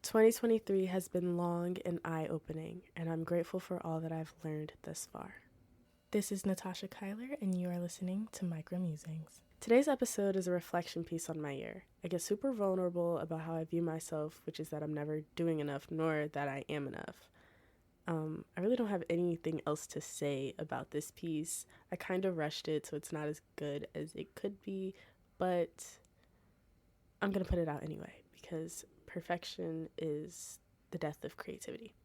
2023 has been long and eye-opening, and I'm grateful for all that I've learned thus far. This is Natasha Kyler, and you are listening to Micro Musings. Today's episode is a reflection piece on my year. I get super vulnerable about how I view myself, which is that I'm never doing enough, nor that I am enough. I really don't have anything else to say about this piece. I kind of rushed it, so it's not as good as it could be, but I'm going to put it out anyway, because perfection is the death of creativity.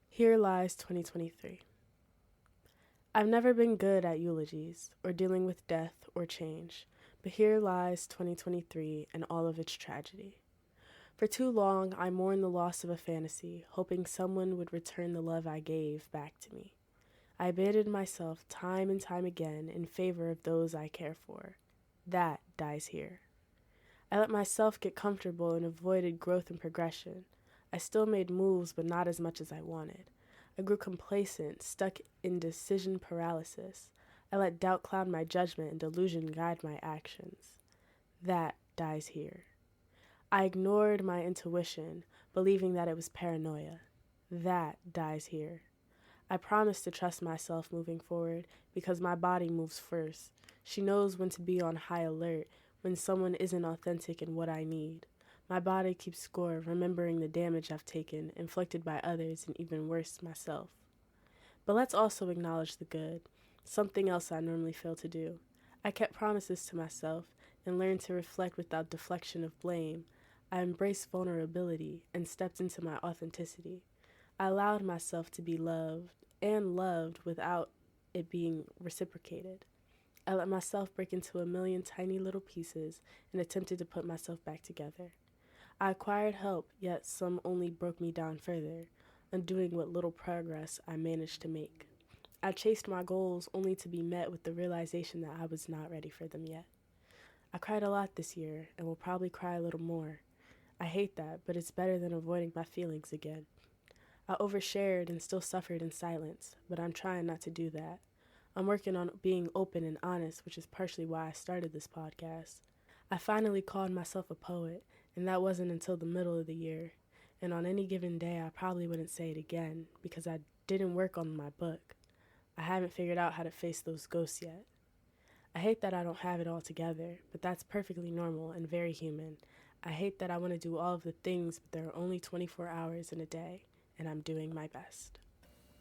Here lies 2023. I've never been good at eulogies or dealing with death or change, but here lies 2023 and all of its tragedy. For too long, I mourned the loss of a fantasy, hoping someone would return the love I gave back to me. I abandoned myself time and time again in favor of those I care for. That dies here. I let myself get comfortable and avoided growth and progression. I still made moves, but not as much as I wanted. I grew complacent, stuck in decision paralysis. I let doubt cloud my judgment and delusion guide my actions. That dies here. I ignored my intuition, believing that it was paranoia. That dies here. I promised to trust myself moving forward because my body moves first. She knows when to be on high alert, when someone isn't authentic in what I need. My body keeps score, remembering the damage I've taken, inflicted by others, and even worse, myself. But let's also acknowledge the good, something else I normally fail to do. I kept promises to myself and learned to reflect without deflection of blame. I embraced vulnerability and stepped into my authenticity. I allowed myself to be loved and loved without it being reciprocated. I let myself break into a million tiny little pieces and attempted to put myself back together. I acquired help, yet some only broke me down further, undoing what little progress I managed to make. I chased my goals only to be met with the realization that I was not ready for them yet. I cried a lot this year and will probably cry a little more. I hate that, but it's better than avoiding my feelings again. I overshared and still suffered in silence, but I'm trying not to do that. I'm working on being open and honest, which is partially why I started this podcast. I finally called myself a poet, and that wasn't until the middle of the year. And on any given day, I probably wouldn't say it again because I didn't work on my book. I haven't figured out how to face those ghosts yet. I hate that I don't have it all together, but that's perfectly normal and very human. I hate that I want to do all of the things, but there are only 24 hours in a day, and I'm doing my best.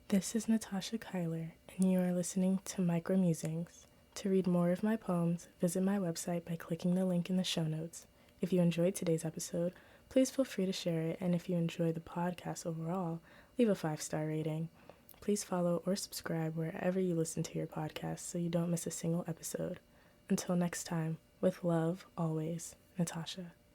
This is Natasha Kyler, and you are listening to Micro Musings. To read more of my poems, visit my website by clicking the link in the show notes. If you enjoyed today's episode, please feel free to share it, and if you enjoy the podcast overall, leave a 5-star rating. Please follow or subscribe wherever you listen to your podcast so you don't miss a single episode. Until next time, with love, always, Natasha.